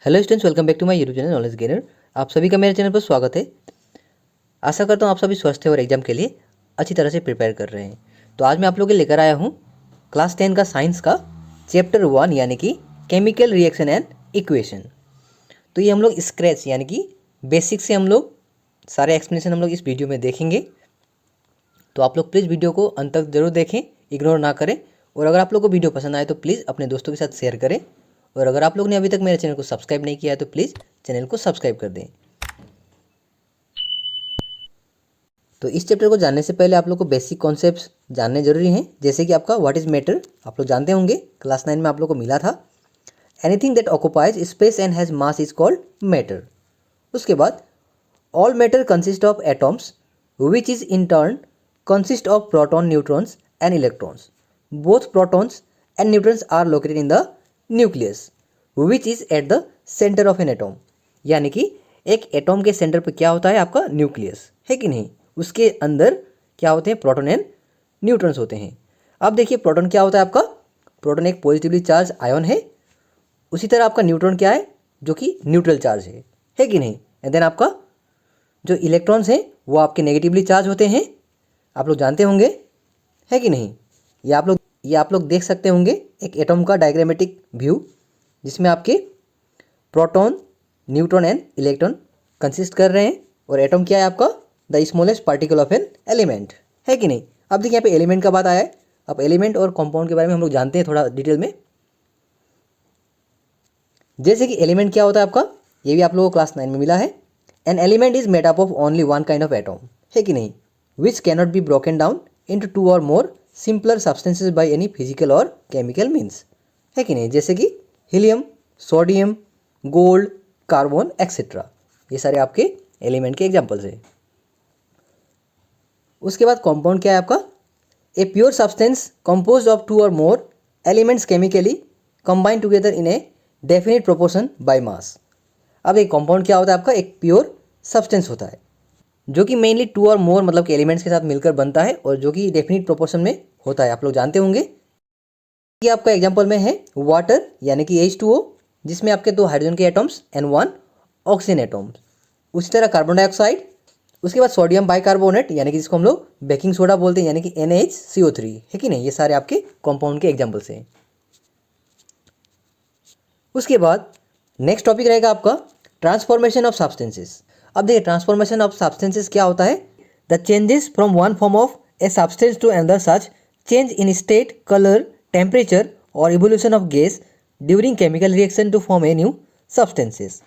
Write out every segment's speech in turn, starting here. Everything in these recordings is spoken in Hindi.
Hello students, welcome back to my YouTube channel Knowledge Gainer. आप सभी का मेरे चैनल पर स्वागत है। आशा करता हूँ आप सभी स्वस्थ हैं और एग्जाम के लिए अच्छी तरह से प्रिपेयर कर रहे हैं। तो आज मैं आप लोगों के लिए लेकर आया हूँ क्लास 10 का साइंस का चैप्टर 1 यानी कि केमिकल रिएक्शन एंड इक्वेशन। तो ये हम लोग स्क्रैच यानी कि बेसिक से हम लोग सारे एक्सप्लेनेशन हम लोग इस वीडियो में देखेंगे। तो आप लोग प्लीज़ वीडियो को अंत तक जरूर देखें, इग्नोर ना करें। और अगर आप लोग को वीडियो पसंद आए तो प्लीज़ अपने दोस्तों के साथ शेयर करें। और अगर आप लोग ने अभी तक मेरे चैनल को सब्सक्राइब नहीं किया है तो प्लीज़ चैनल को सब्सक्राइब कर दें। तो इस चैप्टर को जानने से पहले आप लोग को बेसिक कॉन्सेप्ट्स जानने जरूरी हैं, जैसे कि आपका व्हाट इज मैटर आप लोग जानते होंगे, क्लास 9 में आप लोग को मिला था। Anything that occupies space and has mass is called matter. उसके बाद all matter consist of atoms which is in turn consist of proton, neutrons and electrons. Both protons and neutrons are located in the nucleus which is at the centre of an atom. यानी कि एक एटॉम के सेंटर पर क्या होता है, आपका न्यूक्लियस है कि नहीं, उसके अंदर क्या होते हैं, प्रोटॉन एंड न्यूट्रॉन्स होते हैं। अब देखिए प्रोटॉन क्या होता है, आपका प्रोटॉन एक पॉजिटिवली चार्ज आयन है। उसी तरह आपका न्यूट्रॉन क्या है, जो कि न्यूट्रल चार्ज है कि नहीं। एंड देन आपका जो इलेक्ट्रॉन्स हैं वो आपके नेगेटिवली चार्ज होते हैं, आप लोग जानते होंगे, है कि नहीं। ये आप लोग देख सकते होंगे एक एटॉम का डायग्रामेटिक व्यू, जिसमें आपके proton, neutron and electron consist कर रहे हैं। और एटॉम क्या है, आपका the smallest particle of an element, है कि नहीं। अब देखिए यहाँ पे एलिमेंट का बात आया है। अब एलिमेंट और कंपाउंड के बारे में हम लोग जानते हैं थोड़ा डिटेल में। जैसे कि एलिमेंट क्या होता है आपका, ये भी आप लोगों को क्लास 9 में मिला है। An element is made up of only one kind of atom, है कि नहीं, which cannot be broken down into two और more simpler substances by any physical और केमिकल मीन्स, है कि नहीं। जैसे कि helium, sodium, gold, carbon etcetera, ये सारे आपके एलिमेंट के एग्जाम्पल्स है। उसके बाद कंपाउंड क्या है आपका, a pure substance compose of two और more elements chemically combined together in a definite proportion by mass. अब एक कंपाउंड क्या होता है आपका, एक प्योर सब्सटेंस होता है जो कि मेनली टू और मोर मतलब के एलिमेंट्स के साथ मिलकर बनता है और जो कि डेफिनेट प्रोपोर्शन में होता है, आप लोग जानते होंगे। ये आपका एग्जाम्पल में है वाटर यानी कि H2O, जिसमें आपके 2 हाइड्रोजन के एटम्स एंड 1 ऑक्सीजन एटम्स। उसी तरह कार्बन डाइऑक्साइड। उसके बाद सोडियम बाइकार्बोनेट यानी कि जिसको हम लोग बेकिंग सोडा बोलते हैं, यानी कि NaHCO3, है कि नहीं। ये सारे आपके कंपाउंड के एग्जाम्पल्स हैं। उसके बाद नेक्स्ट टॉपिक रहेगा आपका ट्रांसफॉर्मेशन ऑफ सब्सटेंसेस। अब देखिए ट्रांसफॉर्मेशन ऑफ सब्सटेंसेस क्या होता है, the changes from one form of a substance to another, such change in state, colour, temperature और evolution of gas during chemical reaction to form a new substances.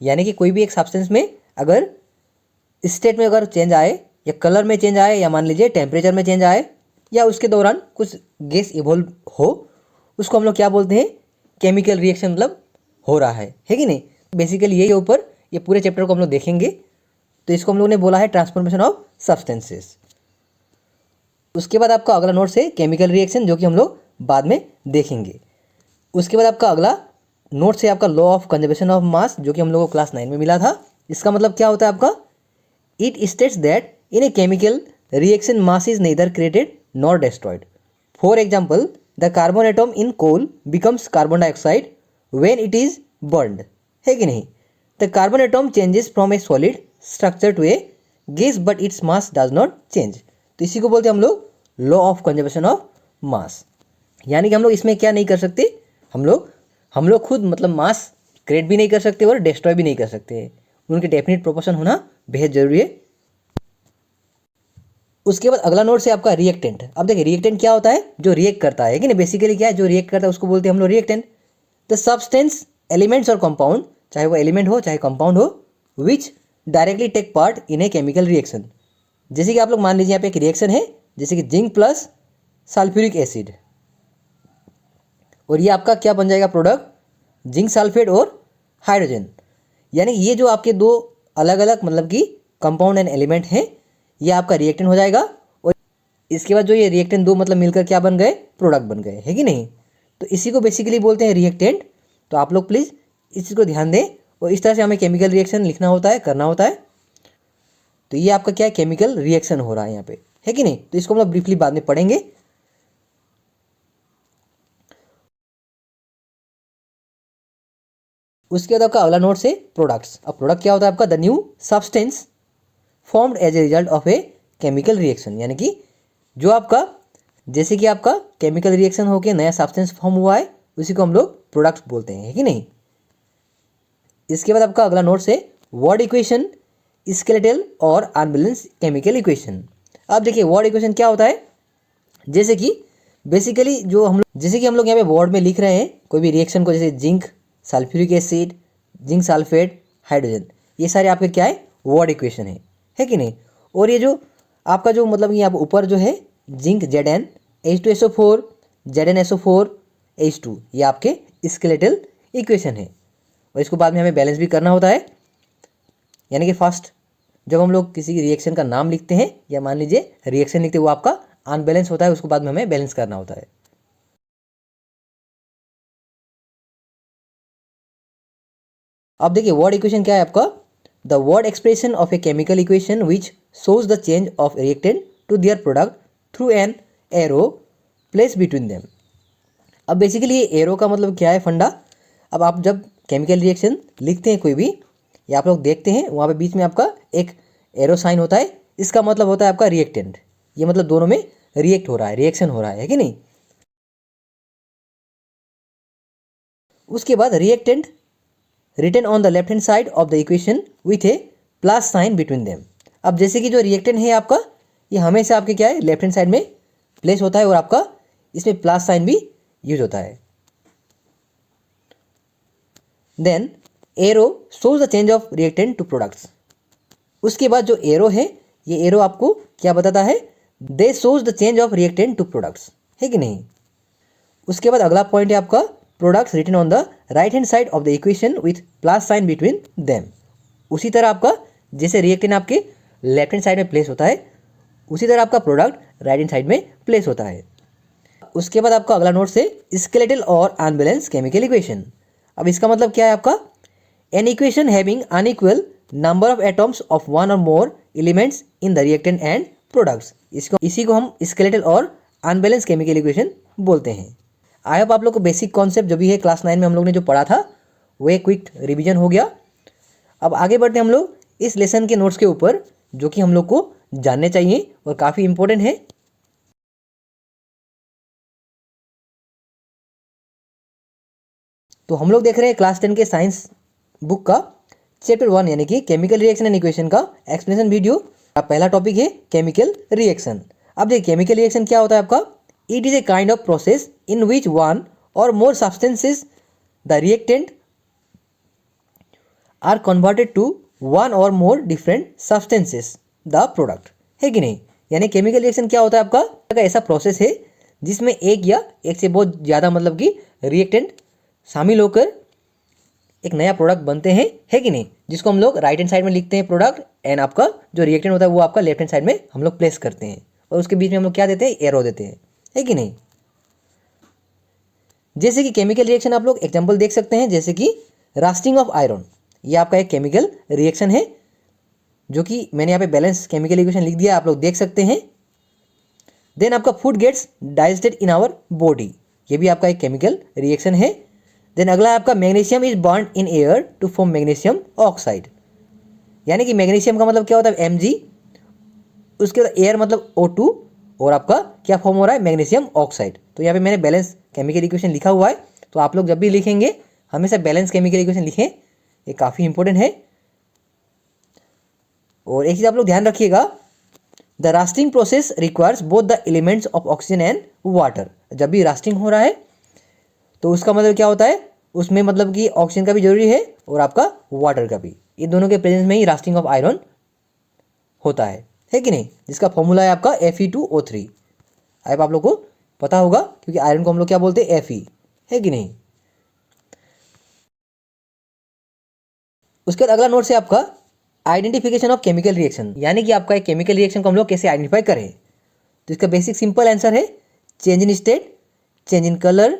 यानी कि कोई भी एक सब्सटेंस में अगर स्टेट में अगर चेंज आए, या कलर में चेंज आए, या मान लीजिए टेम्परेचर में चेंज आए, या उसके दौरान कुछ गैस इवोल्व हो, उसको हम लोग क्या बोलते हैं, केमिकल रिएक्शन मतलब हो रहा है कि नहीं। बेसिकली यही ऊपर ये पूरे चैप्टर को हम लोग देखेंगे। तो इसको हम लोग ने बोला है ट्रांसफॉर्मेशन ऑफ सब्सटेंसेस। उसके बाद आपका अगला नोट्स है केमिकल रिएक्शन, जो कि हम लोग बाद में देखेंगे। उसके बाद आपका अगला नोट्स है आपका लॉ ऑफ कंजर्वेशन ऑफ मास, जो कि हम लोग को क्लास 9 में मिला था। इसका मतलब क्या होता है आपका, it states that in a chemical reaction mass is neither created nor destroyed. For example, the carbon atom in coal becomes carbon dioxide when it is burned, है कि नहीं। The carbon atom changes from a solid structure to a gas but its mass does not change. तो इसी को बोलते हैं हम लोग लॉ ऑफ कंजर्वेशन ऑफ मास। यानी कि हम लोग इसमें क्या नहीं कर सकते, हम लोग खुद मतलब मास क्रिएट भी नहीं कर सकते और डिस्ट्रॉय भी नहीं कर सकते। उनके डेफिनेट प्रोपोर्शन होना बेहद जरूरी है। उसके बाद अगला नोट से आपका रिएक्टेंट। अब देखिए रिएक्टेंट क्या होता है, जो रिएक्ट करता है कि नहीं, बेसिकली क्या है, जो रिएक्ट करता है उसको बोलते हैं हम लोग रिएक्टेंट। द सब्सटेंस, एलिमेंट्स और कंपाउंड, चाहे वो एलिमेंट हो चाहे कंपाउंड हो, which directly take part in a chemical reaction. जैसे कि आप लोग मान लीजिए यहाँ पे एक रिएक्शन है, जैसे कि जिंक प्लस सल्फ्यूरिक एसिड, और ये आपका क्या बन जाएगा प्रोडक्ट, जिंक सल्फेट और हाइड्रोजन। यानी ये जो आपके दो अलग अलग मतलब कि कंपाउंड एंड एलिमेंट हैं, ये आपका रिएक्टेंट हो जाएगा। और इसके बाद जो ये रिएक्टेंट दो मतलब मिलकर क्या बन गए, प्रोडक्ट बन गए, है कि नहीं। तो इसी को बेसिकली बोलते हैं रिएक्टेंट। तो आप लोग प्लीज़ इस चीज़ को ध्यान दें, और इस तरह से हमें केमिकल रिएक्शन लिखना होता है, करना होता है। तो ये आपका क्या है, केमिकल रिएक्शन हो रहा है यहाँ पे, है कि नहीं। तो इसको हम लोग ब्रीफली बाद में पढ़ेंगे। उसके बाद आपका अगला नोट्स है प्रोडक्ट्स। अब प्रोडक्ट क्या होता है आपका, the new substance formed as a result of a chemical reaction, यानी कि जो आपका जैसे कि आपका केमिकल रिएक्शन होकर नया सब्सटेंस फॉर्म हुआ है उसी को हम लोग प्रोडक्ट्स बोलते हैं, है कि नहीं। इसके बाद आपका अगला नोट्स है वर्ड इक्वेशन, स्केलेटल और अनबैलेंस केमिकल इक्वेशन। अब देखिए वर्ड इक्वेशन क्या होता है, जैसे कि बेसिकली जो हम लोग जैसे कि हम लोग यहाँ पे वर्ड में लिख रहे हैं कोई भी रिएक्शन को, जैसे zinc sulphuric acid, zinc sulphate, hydrogen, ये सारे आपके क्या है वर्ड इक्वेशन है कि नहीं। और ये जो आपका जो मतलब यहाँ पर ऊपर जो है zinc Zn H2SO4 ZnSO4 H2, ये आपके स्केलेटल इक्वेशन है। और इसको बाद में हमें बैलेंस भी करना होता है, यानी कि फर्स्ट जब हम लोग किसी रिएक्शन का नाम लिखते हैं या मान लीजिए रिएक्शन लिखते हैं वो आपका अनबैलेंस होता है, उसको बाद में हमें बैलेंस करना होता है। अब देखिए वर्ड इक्वेशन क्या है आपका, the word expression of a chemical equation which shows the change of reactant to their product through an arrow place between them. अब बेसिकली ये एरो का मतलब क्या है फंडा, अब आप जब केमिकल रिएक्शन लिखते हैं कोई भी या आप लोग देखते हैं वहाँ पे बीच में आपका एक एरो साइन होता है, इसका मतलब होता है आपका रिएक्टेंट, ये मतलब दोनों में रिएक्ट हो रहा है, रिएक्शन हो रहा है कि नहीं। उसके बाद reactant written on the left hand side of the equation with a plus sign between them. अब जैसे कि जो रिएक्टेंट है आपका ये हमेशा आपके क्या है लेफ्ट हैंड साइड में प्लेस होता है और आपका इसमें प्लस साइन भी यूज होता है। Then arrow shows the change of reactant to products. उसके बाद जो एरो है ये एरो आपको क्या बताता है, they shows the change of reactant to products, है कि नहीं। उसके बाद अगला पॉइंट है आपका products written on the right hand side of the equation with plus sign between them. उसी तरह आपका जैसे रिएक्टेंट आपके लेफ्ट हैंड साइड में प्लेस होता है उसी तरह आपका प्रोडक्ट राइट हैंड साइड में प्लेस होता है। उसके बाद आपका अगला नोट से स्केलेटल और अनबैलेंस केमिकल इक्वेशन। अब इसका मतलब क्या है आपका, an equation having unequal number of atoms of one और more elements in the reactant and products, इसी को हम स्केलेटल और अनबैलेंस केमिकल इक्वेशन बोलते हैं। आई होप आप लोग को बेसिक कॉन्सेप्ट जो भी है क्लास 9 में हम लोग ने जो पढ़ा था वो एक क्विक रिवीजन हो गया। अब आगे बढ़ते हम लोग इस लेसन के नोट्स के ऊपर जो कि हम लोग को जानने चाहिए और काफ़ी इंपॉर्टेंट है। तो हम लोग देख रहे हैं क्लास 10 के साइंस बुक का चैप्टर 1 यानी कि केमिकल रिएक्शन एंड इक्वेशन का एक्सप्लेनेशन वीडियो। पहला टॉपिक है केमिकल रिएक्शन। अब देखिए केमिकल रिएक्शन क्या होता है आपका, it is a kind of process in which one और more substances the reactant are converted to one और more different substances the product, है कि नहीं। यानी केमिकल रिएक्शन क्या होता है आपका ऐसा प्रोसेस है जिसमें एक या एक से बहुत ज़्यादा मतलब कि रिएक्टेंट शामिल होकर एक नया प्रोडक्ट बनते हैं, है कि नहीं, जिसको हम लोग राइट हैंड साइड में लिखते हैं प्रोडक्ट एंड आपका जो रिएक्टेंट होता है वो आपका लेफ्ट हैंड साइड में हम लोग प्लेस करते हैं और उसके बीच में हम लोग क्या देते हैं, एरो देते हैं, है कि नहीं। जैसे कि केमिकल रिएक्शन आप लोग एग्जांपल देख सकते हैं, जैसे कि रास्टिंग ऑफ आयरन, ये आपका एक केमिकल रिएक्शन है जो कि मैंने यहाँ पे बैलेंस केमिकल इक्वेशन लिख दिया, आप लोग देख सकते हैं। देन आपका food gets digested in our body, ये भी आपका एक केमिकल रिएक्शन है। देन अगला है आपका magnesium is burn in air to form magnesium oxide, यानी कि मैग्नीशियम का मतलब क्या होता है Mg, उसके बाद एयर मतलब O2 और आपका क्या फॉर्म हो रहा है मैग्नीशियम ऑक्साइड। तो यहाँ पे मैंने बैलेंस केमिकल इक्वेशन लिखा हुआ है, तो आप लोग जब भी लिखेंगे हमेशा बैलेंस केमिकल इक्वेशन लिखें, ये काफ़ी इंपॉर्टेंट है। और एक चीज़ आप लोग ध्यान रखिएगा, the rusting process requires both the elements of oxygen and water. जब भी रास्टिंग हो रहा है तो उसका मतलब क्या होता है, उसमें मतलब कि ऑक्सीजन का भी जरूरी है और आपका वाटर का भी, ये दोनों के प्रेजेंस में ही रास्टिंग ऑफ आयरन होता है कि नहीं, जिसका फॉर्मूला है आपका Fe2O3। अब आप लोग को पता होगा क्योंकि आयरन को हम लोग क्या बोलते हैं Fe, है कि नहीं। उसके बाद अगला नोट है आपका आइडेंटिफिकेशन ऑफ केमिकल रिएक्शन, यानी कि आपका एक केमिकल रिएक्शन को हम लोग कैसे आइडेंटिफाई करें। तो इसका बेसिक सिंपल आंसर है change in state, change in colour,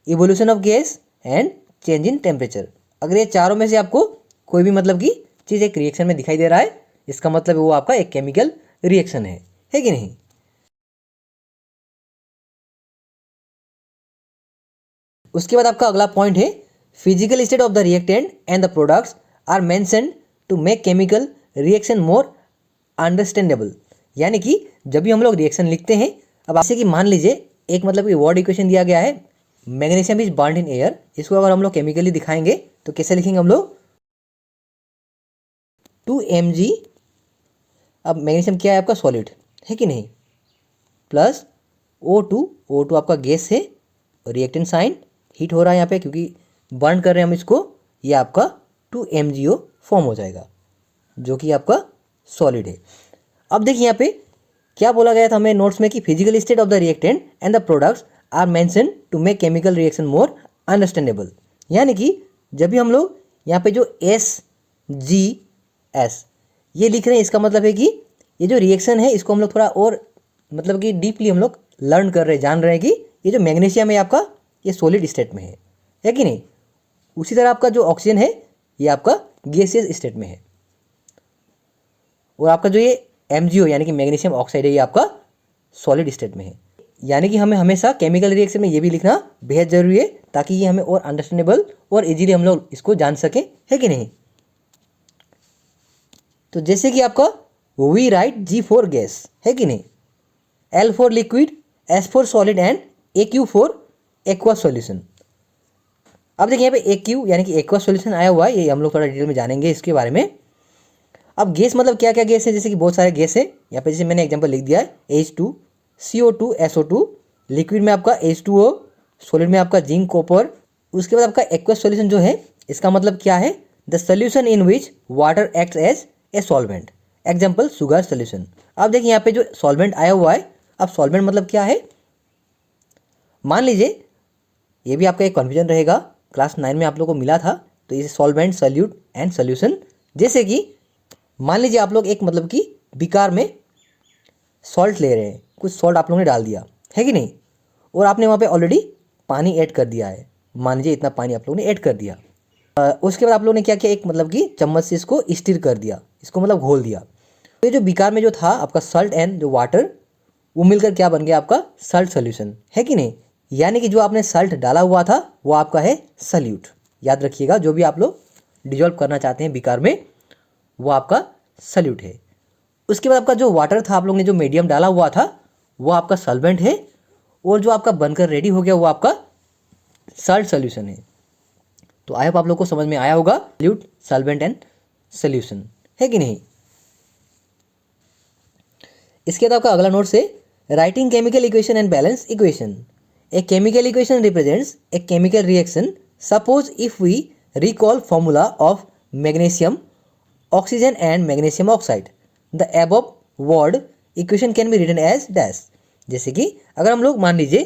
evolution of gas and change in temperature. अगर ये चारों में से आपको कोई भी मतलब की चीज़ एक रिएक्शन में दिखाई दे रहा है, इसका मतलब वो आपका एक केमिकल रिएक्शन है कि नहीं। उसके बाद आपका अगला पॉइंट है physical state of the reactant and the products are mentioned to make chemical reaction more understandable. यानी कि जब भी हम लोग रिएक्शन लिखते हैं, अब जैसे कि मान लीजिए एक मतलब कि वर्ड इक्वेशन दिया गया है, magnesium is bond in air. इसको अगर हम लोग केमिकली दिखाएंगे तो कैसे लिखेंगे हम लोग, 2 mg। अब मैग्नीशियम क्या है आपका, सॉलिड है कि नहीं, प्लस O2 आपका गैस है, रिएक्टेंट साइन हीट हो रहा है यहाँ पे क्योंकि बर्न कर रहे हैं हम इसको, ये आपका 2MgO फॉर्म हो जाएगा जो कि आपका सॉलिड है। अब देखिए यहाँ पे क्या बोला गया था हमें नोट्स में कि physical state of the reactant and the products are mention to make chemical reaction more understandable. यानी कि जब भी हम लोग यहाँ पे जो SGS ये लिख रहे हैं, इसका मतलब है कि ये जो रिएक्शन है इसको हम लोग थोड़ा और मतलब कि डीपली हम लोग लर्न कर रहे हैं, जान रहे हैं कि ये जो मैग्नीशियम है आपका ये सॉलिड स्टेट में है कि नहीं। उसी तरह आपका जो ऑक्सीजन है ये आपका गैसियस स्टेट में है, और आपका जो ये MgO यानी कि मैग्नीशियम ऑक्साइड है ये आपका सॉलिड स्टेट में है। यानी कि हमें हमेशा केमिकल रिएक्शन में ये भी लिखना बेहद जरूरी है ताकि ये हमें और अंडरस्टैंडेबल और इजीली हम लोग इसको जान सकें, है कि नहीं। तो जैसे कि आपका we write G for gas, है कि नहीं, L for liquid, S for solid and AQ for aqua solution. अब देखिए यहाँ पे AQ यानी कि एक्वा सॉल्यूशन आया हुआ है, ये हम लोग थोड़ा डिटेल में जानेंगे इसके बारे में। अब गैस मतलब क्या क्या गैस है, जैसे कि बहुत सारे गैस है यहाँ पे, जैसे मैंने एग्जांपल लिख दिया है H2, CO2, SO2, लिक्विड में आपका H2O, सॉलिड में आपका जिंक कॉपर। उसके बाद आपका एक्वस सॉल्यूशन जो है इसका मतलब क्या है, the solution in which water acts as a solvent, example sugar solution. अब देखिए यहाँ पे जो सॉल्वेंट आया हुआ है, अब सॉल्वेंट मतलब क्या है, मान लीजिए ये भी आपका एक कन्फ्यूजन रहेगा, क्लास 9 में आप लोगों को मिला था, तो ये सॉल्वेंट, सॉल्यूट एंड सॉल्यूशन। जैसे कि मान लीजिए आप लोग एक मतलब कि बिकार में सॉल्ट ले रहे हैं, कुछ सॉल्ट आप लोगों ने डाल दिया है कि नहीं, और आपने वहाँ पे ऑलरेडी पानी ऐड कर दिया है, मान लीजिए इतना पानी आप लोगों ने ऐड कर दिया। उसके बाद आप लोगों ने क्या किया, एक मतलब कि चम्मच से इसको स्टीर कर दिया, इसको मतलब घोल दिया। तो ये जो बिकार में जो था आपका सॉल्ट एंड जो वाटर, वो मिलकर क्या बन गया आपका सॉल्ट सॉल्यूशन, है कि नहीं। यानी कि जो आपने सॉल्ट डाला हुआ था वो आपका है सॉल्यूट। याद रखिएगा, जो भी आप लोग डिजोल्व करना चाहते हैं बिकार में वो आपका सॉल्यूट है। उसके बाद आपका जो वाटर था, आप लोग ने जो मीडियम डाला हुआ था वो आपका सॉल्वेंट है, और जो आपका बनकर रेडी हो गया वो आपका सॉल्ट सॉल्यूशन है। तो आई होप आप लोग को समझ में आया होगा सॉल्यूट, सॉल्वेंट एंड सॉल्यूशन, है कि नहीं। इसके बाद आपका अगला नोट है writing chemical equation and balance equation. A chemical equation represents a chemical reaction. Suppose if we recall formula of magnesium oxygen and magnesium oxide, the above word equation can be written as dash. जैसे कि अगर हम लोग मान लीजिए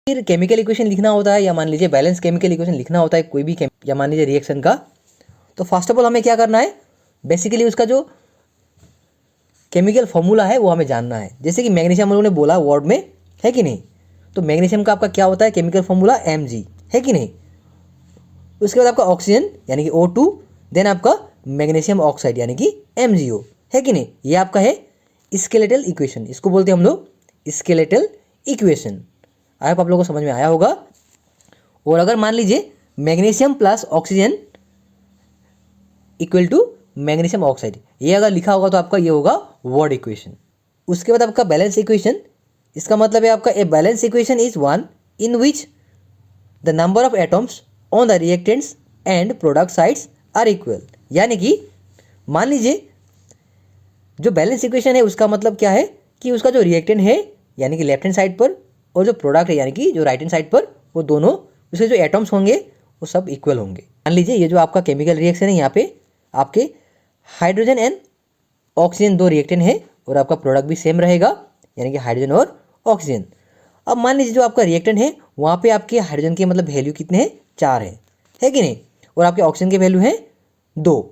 फिर केमिकल इक्वेशन लिखना होता है, या मान लीजिए बैलेंस केमिकल इक्वेशन लिखना होता है कोई भी या मान लीजिए रिएक्शन का, तो फर्स्ट ऑफ ऑल हमें क्या करना है, बेसिकली उसका जो केमिकल फॉर्मूला है वो हमें जानना है। जैसे कि मैग्नीशियम हम लोगों ने बोला वर्ड में, है कि नहीं, तो मैग्नीशियम का आपका क्या होता है केमिकल फॉर्मूला Mg, है कि नहीं। उसके बाद आपका ऑक्सीजन यानी कि O2, देन आपका मैग्नीशियम ऑक्साइड यानी कि MgO, है कि नहीं। ये आपका है स्केलेटल इक्वेशन, इसको बोलते हैं हम लोग स्केलेटल इक्वेशन। आई होप आप लोगों को समझ में आया होगा। और अगर मान लीजिए magnesium plus oxygen equal to magnesium oxide, ये अगर लिखा होगा तो आपका ये होगा वर्ड इक्वेशन। उसके बाद आपका बैलेंस इक्वेशन, इसका मतलब है आपका a balance equation is one in which the number of atoms on the reactants and product sides are equal. यानी कि मान लीजिए जो बैलेंस इक्वेशन है उसका मतलब क्या है कि उसका जो रिएक्टेंट है यानी कि लेफ्ट हैंड साइड पर, और जो प्रोडक्ट है यानी कि जो राइट हैंड साइड पर, वो दोनों उसके जो एटम्स होंगे वो सब इक्वल होंगे। मान लीजिए ये जो आपका केमिकल रिएक्शन है, यहाँ पे आपके हाइड्रोजन एंड ऑक्सीजन दो रिएक्टेंट है, और आपका प्रोडक्ट भी सेम रहेगा यानी कि हाइड्रोजन और ऑक्सीजन। अब मान लीजिए जो आपका रिएक्टेंट है वहाँ पे आपके हाइड्रोजन के मतलब वैल्यू कितने हैं, 4 है कि नहीं, और आपके ऑक्सीजन के वैल्यू है 2।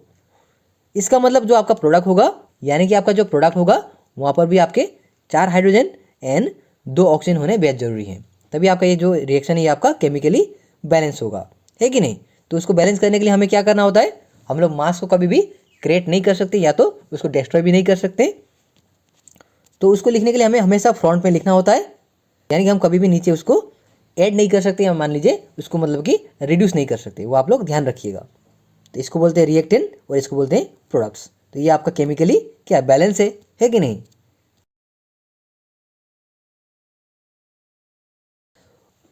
इसका मतलब जो आपका प्रोडक्ट होगा यानी कि आपका जो प्रोडक्ट होगा वहाँ पर भी आपके 4 हाइड्रोजन एंड 2 ऑक्सीजन होने बेहद जरूरी है, तभी आपका ये जो रिएक्शन है ये आपका केमिकली बैलेंस होगा, है कि नहीं। तो उसको बैलेंस करने के लिए हमें क्या करना होता है, हम लोग मास को कभी भी क्रिएट नहीं कर सकते या तो उसको डिस्ट्रॉय भी नहीं कर सकते। तो उसको लिखने के लिए हमें हमेशा फ्रंट में लिखना होता है, यानी कि हम कभी भी नीचे उसको ऐड नहीं कर सकते, या मान लीजिए उसको मतलब कि रिड्यूस नहीं कर सकते, वो आप लोग ध्यान रखिएगा। तो इसको बोलते हैं रिएक्टेंट और इसको बोलते हैं प्रोडक्ट्स। तो ये आपका केमिकली क्या बैलेंस है कि नहीं।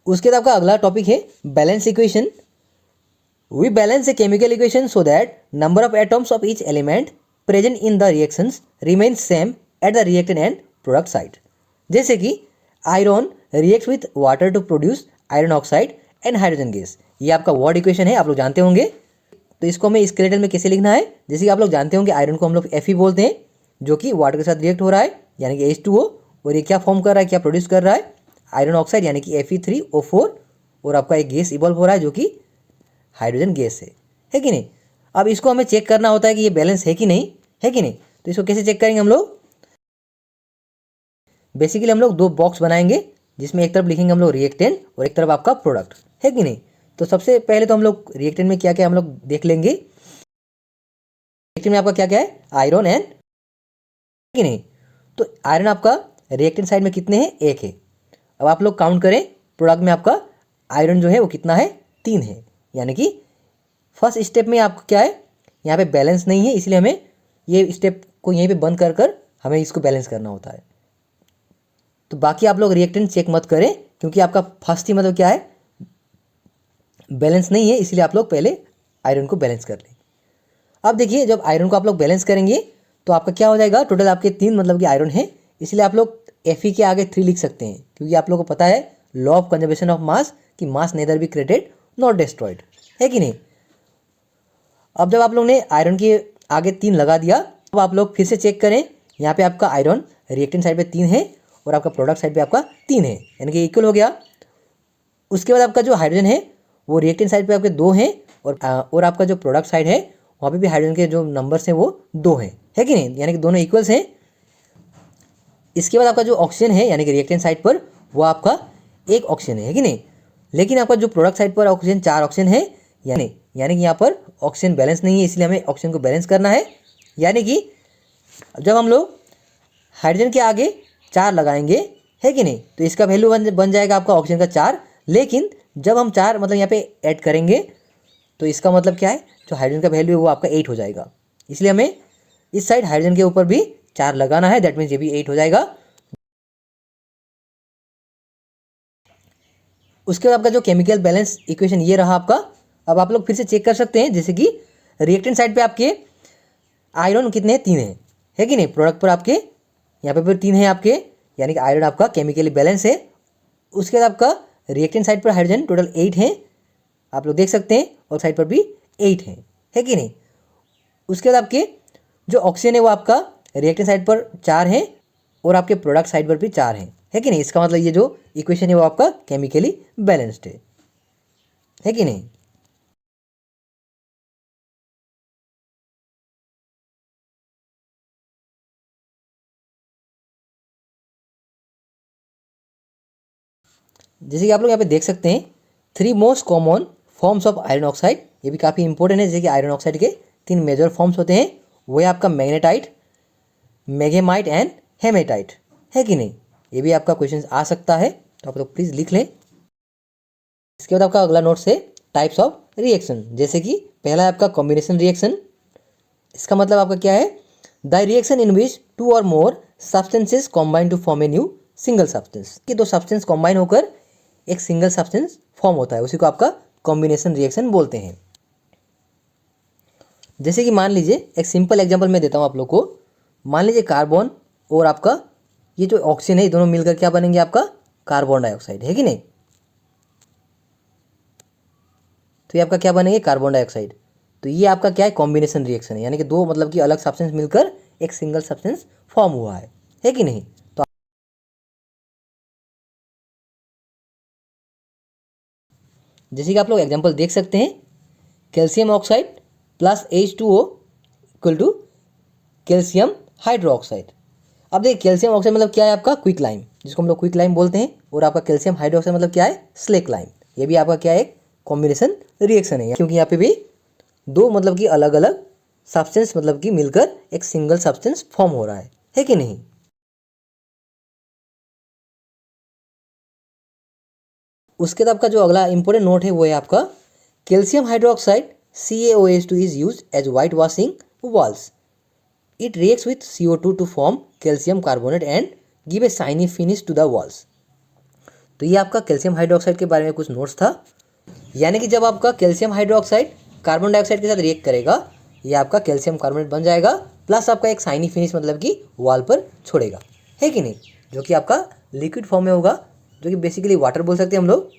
उसके बाद आपका अगला टॉपिक है balance equation. We balance a chemical equation so that number of atoms of each element present in the reactions remain same at the reactant and product side. जैसे कि iron reacts with water to produce iron oxide and hydrogen gas. ये आपका वर्ड इक्वेशन है, आप लोग जानते होंगे। तो इसको हमें स्केलेटन में कैसे लिखना है, जैसे कि आप लोग जानते होंगे आयरन को हम लोग Fe बोलते हैं, जो कि वाटर के साथ रिएक्ट हो रहा है यानी कि H2O, और ये क्या फॉर्म कर रहा है, क्या प्रोड्यूस कर रहा है, आयरन ऑक्साइड यानी कि Fe3O4, और आपका एक गैस इवॉल्व हो रहा है जो कि हाइड्रोजन गैस है कि नहीं। अब इसको हमें चेक करना होता है कि ये बैलेंस है कि नहीं, है कि नहीं। तो इसको कैसे चेक करेंगे हम लोग, बेसिकली हम लोग दो बॉक्स बनाएंगे, जिसमें एक तरफ लिखेंगे हम लोग रिएक्टेंट और एक तरफ आपका प्रोडक्ट, है कि नहीं। तो सबसे पहले तो हम लोग रिएक्टेंट में क्या क्या हम लोग देख लेंगे। रिएक्टेंट में आपका क्या क्या है, आयरन एंड, कि नहीं। तो आयरन आपका रिएक्टेंट साइड में कितने हैं, एक है। अब आप लोग काउंट करें, प्रोडक्ट में आपका आयरन जो है वो कितना है, 3 है। यानी कि फर्स्ट स्टेप में आपको क्या है, यहाँ पे बैलेंस नहीं है, इसलिए हमें ये स्टेप को यहीं पे बंद कर कर हमें इसको बैलेंस करना होता है। तो बाकी आप लोग रिएक्टेंट चेक मत करें, क्योंकि आपका फर्स्ट ही मतलब क्या है, बैलेंस नहीं है, इसलिए आप लोग पहले आयरन को बैलेंस कर लें। अब देखिए, जब आयरन को आप लोग बैलेंस करेंगे तो आपका क्या हो जाएगा, टोटल आपके 3 मतलब कि आयरन है, इसलिए आप लोग Fe के आगे 3 लिख सकते हैं, क्योंकि आप लोगों को पता है law of conservation of mass, कि mass neither be created not destroyed, है कि नहीं। अब जब आप लोग ने आयरन के आगे 3 लगा दिया, अब आप लोग फिर से चेक करें, यहाँ पे आपका आयरन रिएक्टेंट साइड पे 3 है और आपका प्रोडक्ट साइड पे आपका 3 है, यानी कि इक्वल हो गया। उसके बाद आपका जो हाइड्रोजन है वो रिएक्टेंट साइड पे आपके 2 हैं, और आपका जो प्रोडक्ट साइड है वहाँ पे भी हाइड्रोजन के जो नंबर्स हैं वो 2 हैं, है कि नहीं, यानी कि दोनों इक्वल्स हैं। इसके बाद आपका जो ऑक्सीजन है यानी कि रिएक्टेंट साइड पर वो आपका एक ऑक्सीजन है कि नहीं। लेकिन आपका जो प्रोडक्ट साइड पर ऑक्सीजन 4 ऑक्सीजन है, यानी कि यहाँ पर ऑक्सीजन बैलेंस नहीं है, इसलिए हमें ऑक्सीजन को बैलेंस करना है। यानी कि जब हम लोग हाइड्रोजन के आगे 4 लगाएंगे, है कि नहीं, तो इसका वैल्यू बन जाएगा आपका ऑक्सीजन का 4। लेकिन जब हम 4 मतलब यहाँ पे ऐड करेंगे, तो इसका मतलब क्या है, जो हाइड्रोजन का वैल्यू है वो आपका 8 हो जाएगा। इसलिए हमें इस साइड हाइड्रोजन के ऊपर भी 4 लगाना है, दैट मीन्स ये भी 8 हो जाएगा। उसके बाद आपका जो केमिकल बैलेंस इक्वेशन ये रहा आपका। अब आप लोग फिर से चेक कर सकते हैं, जैसे कि रिएक्टेंट साइड पे आपके आयरन कितने हैं, 3 है कि नहीं। प्रोडक्ट पर आपके यहाँ पे फिर 3 है आपके, यानी कि आयरन आपका केमिकली बैलेंस है। उसके बाद आपका रिएक्टेंट साइड पर हाइड्रोजन टोटल 8 है, आप लोग देख सकते हैं, और साइड पर भी 8 है कि नहीं। उसके बाद आपके जो ऑक्सीजन है वो आपका रिएक्टेंट साइड पर 4 है, और आपके प्रोडक्ट साइड पर भी 4 है कि नहीं। इसका मतलब ये जो इक्वेशन है वो आपका केमिकली बैलेंस्ड है कि नहीं। जैसे कि आप लोग यहाँ पे देख सकते हैं, 3 most common forms of iron oxide, ये भी काफ़ी इंपॉर्टेंट है। जैसे कि आयरन ऑक्साइड के 3 मेजर फॉर्म्स होते हैं, वो है आपका मैग्नेटाइट, मैग्नेमाइट एंड हेमेटाइट, है कि नहीं। ये भी आपका क्वेश्चन आ सकता है, तो आप लोग प्लीज़ लिख लें। इसके बाद आपका अगला नोट्स है टाइप्स ऑफ रिएक्शन। जैसे कि पहला है आपका कॉम्बिनेशन रिएक्शन। इसका मतलब आपका क्या है, द रिएक्शन इन विच 2 और more substances combine to form a new single substance, कि 2 सब्सटेंस कॉम्बाइन होकर एक सिंगल सब्सटेंस फॉर्म होता है, उसी को आपका कॉम्बिनेशन रिएक्शन बोलते हैं। जैसे कि मान लीजिए, एक सिंपल एग्जांपल मैं देता हूँ आप लोग को। मान लीजिए कार्बन और आपका ये जो ऑक्सीजन है, ये दोनों मिलकर क्या बनेंगे, आपका कार्बन डाइऑक्साइड, है कि नहीं। तो ये आपका क्या बनेंगे, कार्बन डाइऑक्साइड। तो ये आपका क्या है, कॉम्बिनेशन रिएक्शन है, यानी कि 2 मतलब कि अलग सब्सटेंस मिलकर एक सिंगल सब्सटेंस फॉर्म हुआ है कि नहीं। तो जैसे कि आप लोग एग्जांपल देख सकते हैं, calcium oxide plus H2O equal to calcium hydroxide. अब देखिए, कैल्शियम ऑक्साइड मतलब क्या है, आपका क्विक लाइम, जिसको हम लोग क्विक लाइम बोलते हैं, और आपका कैल्शियम हाइड्रोक्साइड मतलब क्या है, स्लेक लाइम। ये भी आपका क्या है, कॉम्बिनेशन रिएक्शन है, क्योंकि यहाँ पे भी 2 मतलब कि अलग अलग सब्सटेंस मतलब कि मिलकर एक सिंगल सब्सटेंस फॉर्म हो रहा है कि नहीं। उसके बाद आपका जो अगला इंपॉर्टेंट नोट है वो है आपका calcium hydroxide CaOH2 is use as white washing walls. It reacts with CO2 to form calcium carbonate and give a shiny finish to the walls. तो ये आपका कैल्शियम हाइड्रोक्साइड के बारे में कुछ नोट्स था. यानी कि जब आपका कैल्शियम हाइड्रोक्साइड कार्बन डाइऑक्साइड के साथ रिएक्ट करेगा ये आपका कैल्शियम कार्बोनेट बन जाएगा, प्लस आपका एक शाइनी फिनिश मतलब कि वॉल पर छोड़ेगा, है कि नहीं, जो कि आपका लिक्विड फॉर्म में होगा, जो कि बेसिकली वाटर बोल सकते हैं हम लोग.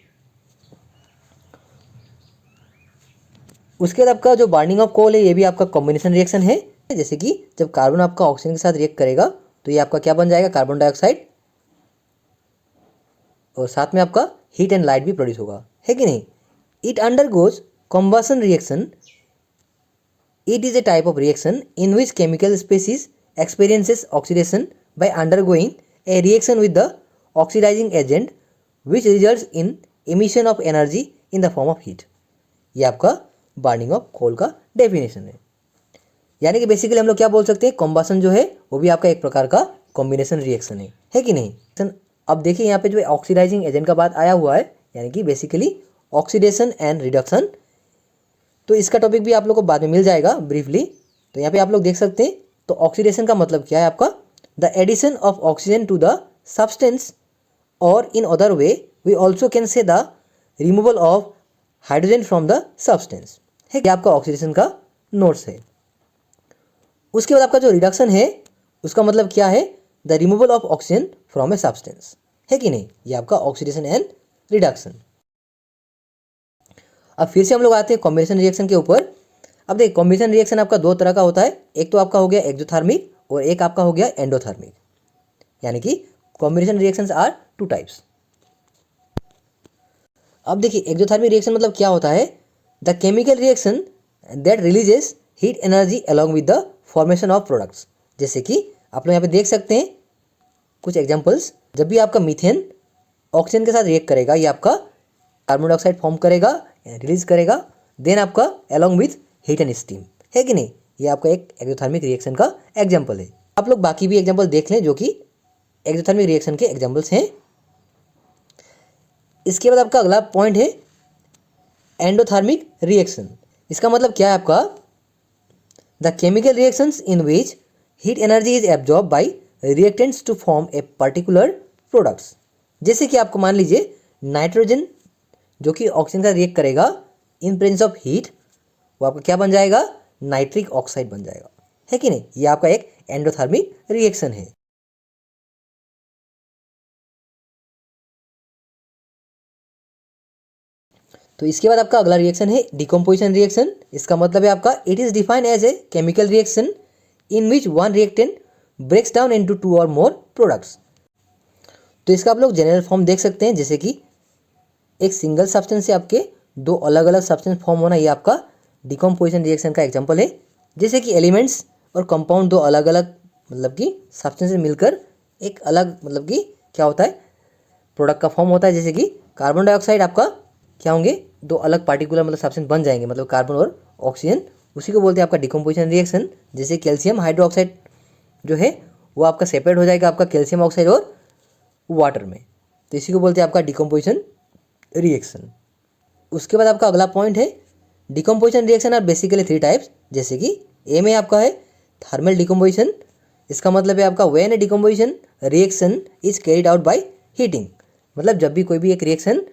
उसके बाद आपका जो बर्निंग ऑफ कोल है ये भी आपका कॉम्बिनेशन रिएक्शन है. जैसे कि जब कार्बन आपका ऑक्सीजन के साथ रिएक्ट करेगा तो ये आपका क्या बन जाएगा, कार्बन डाइऑक्साइड, और साथ में आपका हीट एंड लाइट भी प्रोड्यूस होगा, है कि नहीं. It undergoes combustion reaction. It is a type of reaction in which chemical species experiences oxidation by undergoing a reaction with the oxidising agent which results in emission of energy in the form of heat. ये आपका बर्निंग ऑफ कोल का डेफिनेशन है. यानी कि बेसिकली हम लोग क्या बोल सकते हैं, कॉम्बसन जो है वो भी आपका एक प्रकार का कॉम्बिनेशन रिएक्शन है कि नहीं. अब देखिए यहाँ पे जो ऑक्सीडाइजिंग एजेंट का बात आया हुआ है, यानी कि बेसिकली ऑक्सीडेशन एंड रिडक्शन. तो इसका टॉपिक भी आप लोग को बाद में मिल जाएगा ब्रीफली. तो यहाँ पे आप लोग देख सकते हैं. तो ऑक्सीडेशन का मतलब क्या है आपका, the addition of oxygen to the substance, और in other way we also can say the removal of hydrogen from the substance, है. ये आपका ऑक्सीडेशन का नोट्स है. उसके बाद आपका जो रिडक्शन है उसका मतलब क्या है, the removal of oxygen from a substance, है कि नहीं. ये आपका ऑक्सीडेशन एंड रिडक्शन. अब फिर से हम लोग आते हैं कॉम्बिनेशन रिएक्शन के ऊपर. अब देखिए कॉम्बिनेशन रिएक्शन आपका दो तरह का होता है. एक तो आपका हो गया एक्सोथर्मिक और एक आपका हो गया एंडोथर्मिक. यानी कि combination reactions are two types. अब देखिए एक्सोथर्मिक रिएक्शन मतलब क्या होता है, the chemical reaction that releases heat energy along with the formation of products. जैसे कि आप लोग यहाँ पे देख सकते हैं कुछ एग्जांपल्स. जब भी आपका मीथेन ऑक्सीजन के साथ रिएक्ट करेगा ये आपका कार्बन डाइऑक्साइड फॉर्म करेगा, रिलीज करेगा, देन आपका along with heat and steam, है कि नहीं. ये आपका एक एक्सोथर्मिक रिएक्शन का एग्जाम्पल है. आप लोग बाकी भी एग्जाम्पल देख लें जो कि एक्सोथर्मिक रिएक्शन के एग्जाम्पल्स हैं. इसके बाद आपका अगला पॉइंट है एंडोथर्मिक रिएक्शन. इसका मतलब क्या है आपका, the chemical reactions in which heat energy is absorb by reactants to form a particular products. जैसे कि आपको मान लीजिए नाइट्रोजन जो कि ऑक्सीजन का रिएक्ट करेगा इन प्रेजेंस ऑफ हीट, वो आपका क्या बन जाएगा, नाइट्रिक ऑक्साइड बन जाएगा, है कि नहीं. ये आपका एक एंडोथर्मिक रिएक्शन है. तो इसके बाद आपका अगला रिएक्शन है डिकम्पोजिशन रिएक्शन. इसका मतलब है आपका it is defined as a chemical reaction in which one reactant breaks down into two और मोर प्रोडक्ट्स. तो इसका आप लोग जनरल फॉर्म देख सकते हैं. जैसे कि एक सिंगल सब्सटेंस से आपके दो अलग अलग सब्सटेंस फॉर्म होना, ये आपका डिकम्पोजिशन रिएक्शन का एग्जांपल है. जैसे कि एलिमेंट्स और कंपाउंड दो अलग अलग मतलब कि सब्सटेंस मिलकर एक अलग मतलब कि क्या होता है, प्रोडक्ट का फॉर्म होता है. जैसे कि कार्बन डाइऑक्साइड आपका क्या होंगे, दो अलग पार्टिकुलर मतलब सब्सटेंस बन जाएंगे, मतलब कार्बन और ऑक्सीजन, उसी को बोलते हैं आपका डिकम्पोजिशन रिएक्शन. जैसे कैल्शियम हाइड्रोक्साइड जो है वो आपका सेपरेट हो जाएगा आपका कैल्शियम ऑक्साइड और वाटर में, तो इसी को बोलते हैं आपका डिकम्पोजिशन रिएक्शन. उसके बाद आपका अगला पॉइंट है decomposition reaction are basically three types. जैसे कि ए में आपका है थर्मल डिकम्पोजिशन. इसका मतलब है आपका when A decomposition reaction is carried out by heating. मतलब जब भी कोई भी एक रिएक्शन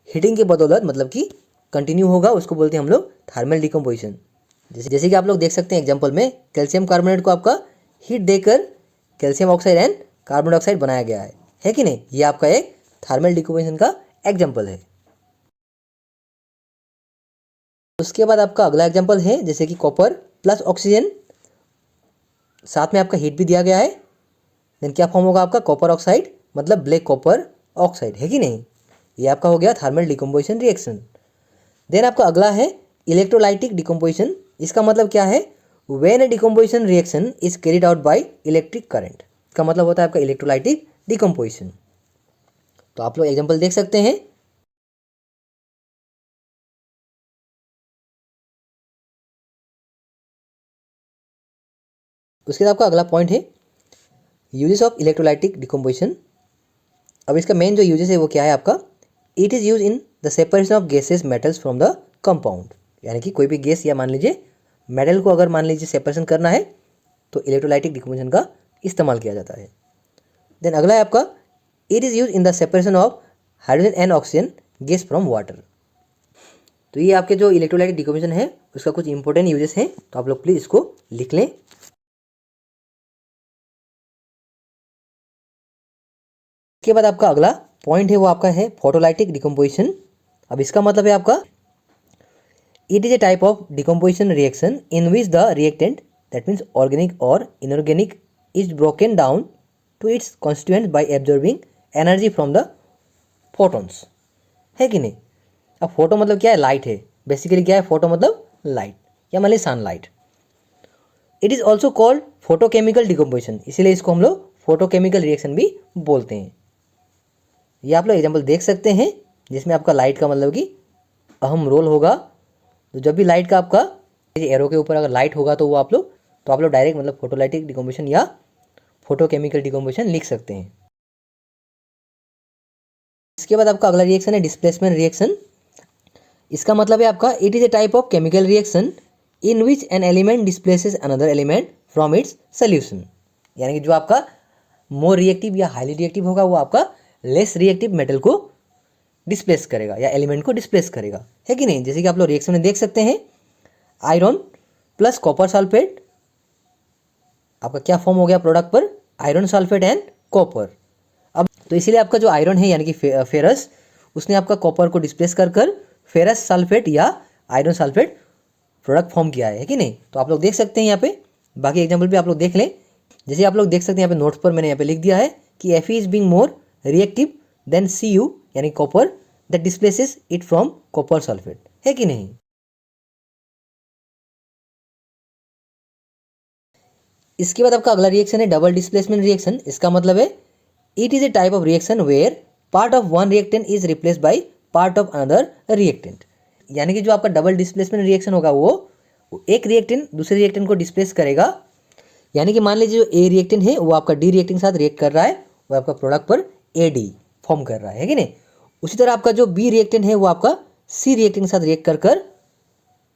हीटिंग के बदौलत मतलब कि कंटिन्यू होगा उसको बोलते हैं हम लोग थर्मल डिकम्पोजिशन. जैसे कि आप लोग देख सकते हैं एग्जाम्पल में कैल्शियम कार्बोनेट को आपका हीट देकर calcium oxide and carbon dioxide बनाया गया है कि नहीं. ये आपका एक थर्मल डिकम्पोजिशन का एग्जाम्पल है. उसके बाद आपका अगला एग्जाम्पल है जैसे कि कॉपर प्लस ऑक्सीजन, साथ में आपका हीट भी दिया गया है, देन क्या फॉर्म होगा आपका कॉपर ऑक्साइड, मतलब ब्लैक कॉपर ऑक्साइड, है कि नहीं. ये आपका हो गया थर्मल डिकम्पोजिशन रिएक्शन. देन आपका अगला है इलेक्ट्रोलाइटिक डिकम्पोजिशन. इसका मतलब क्या है, when A decomposition reaction is carried out by electric current. इसका मतलब होता है आपका इलेक्ट्रोलाइटिक डिकम्पोजिशन. तो आप लोग एग्जाम्पल देख सकते हैं. उसके बाद आपका अगला पॉइंट है यूजेस ऑफ इलेक्ट्रोलाइटिक डिकम्पोजिशन. अब इसका मेन जो यूजेस है वो क्या है आपका, it is use in the separation of gases metals from the compound, यानी कि कोई भी गैस या मान लीजिए मेटल को अगर मान लीजिए सेपरेशन करना है तो इलेक्ट्रोलाइटिक डिकम्पोजिशन का इस्तेमाल किया जाता है। देन अगला है आपका it is use in the separation of hydrogen and oxygen gas from water. तो ये आपके जो इलेक्ट्रोलाइटिक डिकम्पोजिशन है उसका कुछ इंपॉर्टेंट यूजेस हैं, तो आप लोग प्लीज़ इसको लिख लें। इसके बाद आपका अगला पॉइंट है वो आपका है फोटोलाइटिक डिकम्पोजिशन। अब इसका मतलब है आपका it is a type of decomposition reaction in which the reactant that means organic और inorganic is broken down to its constituents by absorbing energy from the photons, है कि नहीं। अब फोटो मतलब क्या है, लाइट है। बेसिकली क्या है फोटो मतलब लाइट या मान लीजिए sunlight. It is also called photochemical decomposition, इसीलिए इसको हम लोग फोटोकेमिकल रिएक्शन भी बोलते हैं। ये आप लोग एग्जाम्पल देख सकते हैं जिसमें आपका लाइट का मतलब कि अहम रोल होगा। तो जब भी लाइट का आपका एरो के ऊपर अगर लाइट होगा तो आप लोग डायरेक्ट मतलब फोटोलाइटिक डिकम्पोजिशन या फोटोकेमिकल डिकम्पोजिशन लिख सकते हैं। इसके बाद आपका अगला रिएक्शन है डिस्प्लेसमेंट रिएक्शन। इसका मतलब है आपका it is a type of chemical reaction in which an element displaces another element from its solution, यानी कि जो आपका मोर रिएक्टिव या हाईली रिएक्टिव होगा वो आपका लेस रिएक्टिव मेटल को डिस्प्लेस करेगा या एलिमेंट को डिस्प्लेस करेगा, है कि नहीं। जैसे कि आप लोग रिएक्शन में देख सकते हैं आयरन प्लस कॉपर सल्फेट, आपका क्या फॉर्म हो गया प्रोडक्ट पर, आयरन सल्फेट एंड कॉपर। अब तो इसीलिए आपका जो आयरन है यानी कि फेरस, उसने आपका कॉपर को डिस्प्लेस कर फेरस सल्फेट या आयरन सल्फेट प्रोडक्ट फॉर्म किया है कि नहीं। तो आप लोग देख सकते हैं यहाँ पे, बाकी एग्जाम्पल भी आप लोग देख लें। जैसे आप लोग देख सकते हैं यहाँ पे नोट्स पर मैंने यहाँ पे लिख दिया है कि Fe is being more reactive than Cu यानी copper that displaces it from copper sulphate, है कि नहीं। इसके बाद आपका अगला रिएक्शन है डबल डिस्प्लेसमेंट रिएक्शन। इसका मतलब है it is a type of reaction where part of one reactant is replace by part of another reactant, यानी कि जो आपका डबल डिस्प्लेसमेंट रिएक्शन होगा वो एक रिएक्टेंट दूसरे रिएक्टेंट को डिस्प्लेस करेगा। यानी कि मान लीजिए जो ए रिएक्टेंट है वो आपका डी रिएक्टेंट के साथ रिएक्ट कर रहा है, वो आपका प्रोडक्ट पर AD फॉर्म कर रहा है कि नहीं। उसी तरह आपका जो बी रिएक्टेंट है वो आपका सी रिएक्टेंट के साथ रिएक्ट कर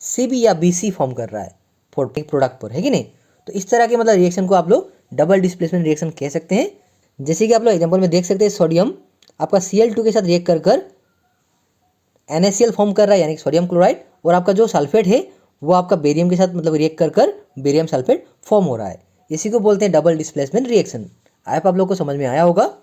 CB या BC फॉर्म कर रहा है प्रोडक्ट पर, है कि नहीं। तो इस तरह के मतलब रिएक्शन को आप लोग डबल डिस्प्लेसमेंट रिएक्शन कह सकते हैं। जैसे कि आप लोग एग्जाम्पल में देख सकते हैं सोडियम आपका Cl2 के साथ रिएक्ट कर NaCl फॉर्म कर रहा है यानी कि सोडियम क्लोराइड, और आपका जो सल्फेट है वो आपका बेरियम के साथ मतलब रिएक्ट कर बेरियम सल्फेट फॉर्म हो रहा है। इसी को बोलते हैं डबल डिस्प्लेसमेंट रिएक्शन। आप लोग को समझ में आया होगा।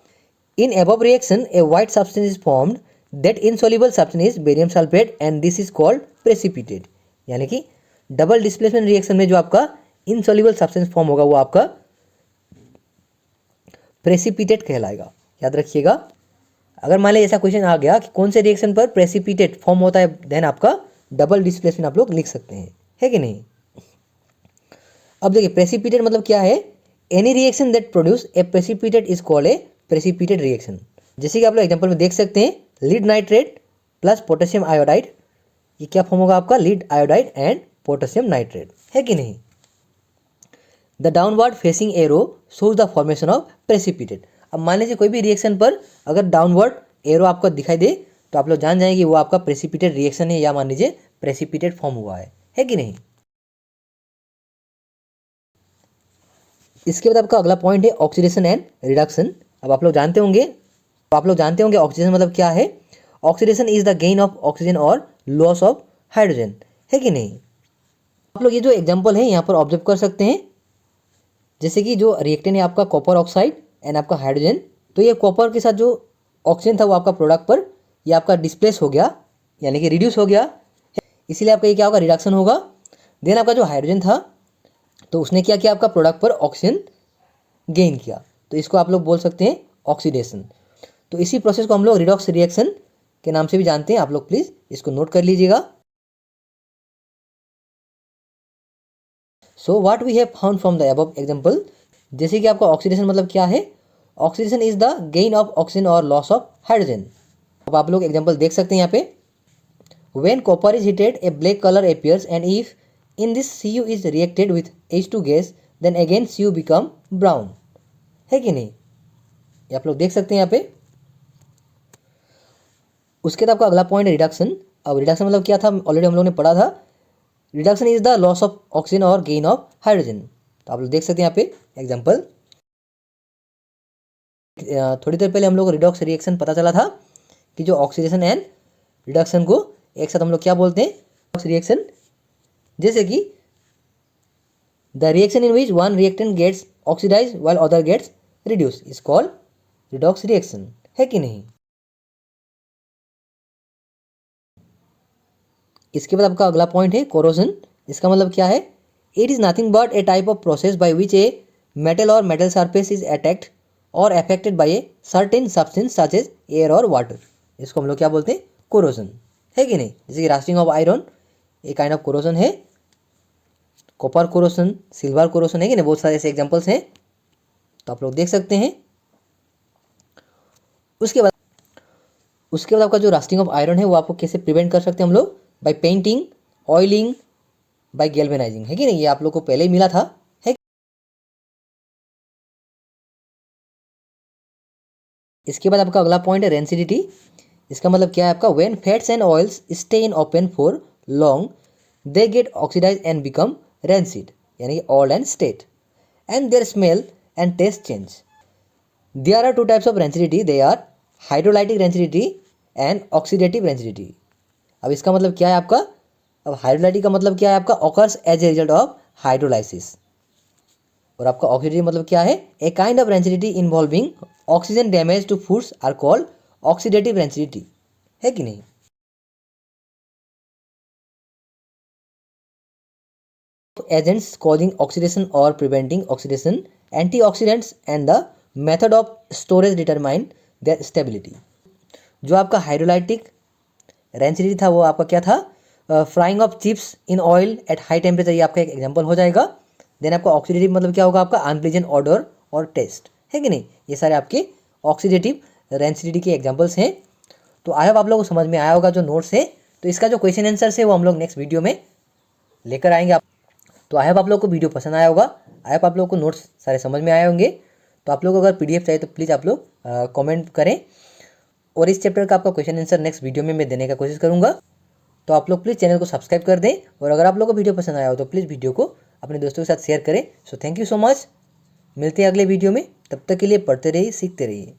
In above reaction a white substance is formed that insoluble substance is barium sulphate and this is called precipitate, यानी कि डबल डिस्प्लेसमेंट रिएक्शन में जो आपका इनसॉल्युबल सब्सटेंस फॉर्म होगा वो आपका प्रेसिपिटेट कहलाएगा। याद रखिएगा, अगर मान लीजिए ऐसा क्वेश्चन आ गया कि कौन से रिएक्शन पर प्रेसिपिटेट फॉर्म होता है, देन आपका डबल डिस्प्लेसमेंट आप लोग लिख सकते हैं, है कि नहीं। अब देखिए प्रेसिपिटेट मतलब क्या है, any reaction that produce a precipitate is called a precipitate reaction. जैसे कि आप लोग एग्जांपल में देख सकते हैं lead nitrate plus potassium iodide, ये क्या फॉर्म होगा आपका lead iodide and potassium nitrate, है कि नहीं। The downward facing arrow shows the formation of precipitate. अब मान लीजिए कोई भी रिएक्शन पर अगर डाउनवर्ड एरो आपको दिखाई दे तो आप लोग जान जाएंगे कि वो आपका प्रेसिपिटेट रिएक्शन है या मान लीजिए प्रेसिपिटेट फॉर्म हुआ है कि नहीं। इसके बाद आपका अगला पॉइंट है ऑक्सीडेशन एंड रिडक्शन। अब आप लोग जानते होंगे ऑक्सीडेशन मतलब क्या है। Oxidation is the gain of oxygen और लॉस ऑफ हाइड्रोजन, है कि नहीं। आप लोग ये जो एग्जांपल है यहाँ पर ऑब्जर्व कर सकते हैं, जैसे कि जो रिएक्टेंट है आपका कॉपर ऑक्साइड एंड आपका हाइड्रोजन, तो ये कॉपर के साथ जो ऑक्सीजन था वो आपका प्रोडक्ट पर ये आपका डिस्प्लेस हो गया यानी कि रिड्यूस हो गया, इसीलिए आपका ये क्या होगा रिडक्शन होगा। देन आपका जो हाइड्रोजन था तो उसने क्या किया आपका प्रोडक्ट पर ऑक्सीजन गेन किया, तो इसको आप लोग बोल सकते हैं ऑक्सीडेशन। तो इसी प्रोसेस को हम लोग रिडॉक्स रिएक्शन के नाम से भी जानते हैं, आप लोग प्लीज़ इसको नोट कर लीजिएगा। So what we have found from the above example, जैसे कि आपका ऑक्सीडेशन मतलब क्या है, oxidation is the gain of oxygen और लॉस ऑफ हाइड्रोजन। अब आप लोग एग्जांपल देख सकते हैं यहाँ पे, when copper is heated a black colour appears and if in this Cu is reacted with H2 gas then again Cu become brown, है कि नहीं। ये आप लोग देख सकते हैं यहाँ पे। उसके बाद आपका अगला पॉइंट है रिडक्शन। अब रिडक्शन मतलब क्या था, ऑलरेडी हम लोगों ने पढ़ा था। Reduction is the loss of oxygen और गेन ऑफ हाइड्रोजन। तो आप लोग देख सकते हैं यहाँ पे एग्जाम्पल। थोड़ी देर पहले हम लोग को रिडॉक्स रिएक्शन पता चला था कि जो ऑक्सीडेशन एंड रिडक्शन को एक साथ हम लोग क्या बोलते हैं, रिडॉक्स रिएक्शन। जैसे कि the reaction in which one reactant gets oxidise while other gets reduce is called redox reaction, है कि नहीं। इसके बाद आपका अगला पॉइंट है कोरोजन। इसका मतलब क्या है, it is nothing but a type of process by which a metal और मेटल सरफेस इज अटैक्ड और affected by a certain substance such as air और वाटर। इसको हम लोग क्या बोलते हैं, कोरोजन, है कि नहीं। जैसे कि रास्टिंग ऑफ आयरन एक काइंड ऑफ कोरोजन है, कॉपर कोरोजन, सिल्वर कोरोजन, है कि नहीं, बहुत सारे ऐसे एग्जाम्पल्स हैं, तो आप लोग देख सकते हैं। उसके बाद आपका जो रास्टिंग ऑफ आयरन है वो आपको कैसे प्रिवेंट कर सकते हैं हम लोग, by painting, oiling, by galvanising, है कि नहीं, ये आप लोग को पहले ही मिला था, है। इसके बाद आपका अगला पॉइंट है रेंसिडिटी। इसका मतलब क्या है आपका, when fats and oils stay in open for long they get oxidise and become rancid, यानी कि old and stale, and their smell and taste change. There are two types of rancidity, they are hydrolytic rancidity and oxidative rancidity. अब इसका मतलब क्या है आपका, अब हाइड्रोलाइटिक का मतलब क्या है आपका, occurs as a result of hydrolysis. और आपका ऑक्सीडेटिव मतलब क्या है, a kind of rancidity involving oxygen damage to foods are called oxidative rancidity, है कि नहीं। एजेंट्स कॉजिंग ऑक्सीडेशन और preventing oxidation, antioxidants and the method of storage determine their stability. जो आपका हाइड्रोलाइटिक रेंसिडिटी था वो आपका क्या था, frying of chips in oil at high temperature, ये आपका एक एग्जांपल हो जाएगा। देन आपका ऑक्सीडेटिव मतलब क्या होगा आपका, अनप्लीजेंट ऑडर और टेस्ट, है कि नहीं। ये सारे आपके ऑक्सीडेटिव रेंसिडिटी के एग्जांपल्स हैं। तो आई होप आप लोगों को समझ में आया होगा जो नोट्स है। तो इसका जो क्वेश्चन आंसर है वो हम लोग नेक्स्ट वीडियो में लेकर आएंगे। तो आई होप आप लोग को वीडियो पसंद आया होगा, आई होप आप लोग को नोट्स सारे समझ में आए होंगे। तो आप लोग को अगर पीडीएफ चाहिए तो प्लीज़ आप लोग कमेंट करें, और इस चैप्टर का आपका क्वेश्चन आंसर नेक्स्ट वीडियो में मैं देने का कोशिश करूँगा। तो आप लोग प्लीज़ चैनल को सब्सक्राइब कर दें, और अगर आप लोग को वीडियो पसंद आया हो तो प्लीज़ वीडियो को अपने दोस्तों के साथ शेयर करें। So thank you so much, मिलते हैं अगले वीडियो में, तब तक के लिए पढ़ते रहिए, सीखते रहिए।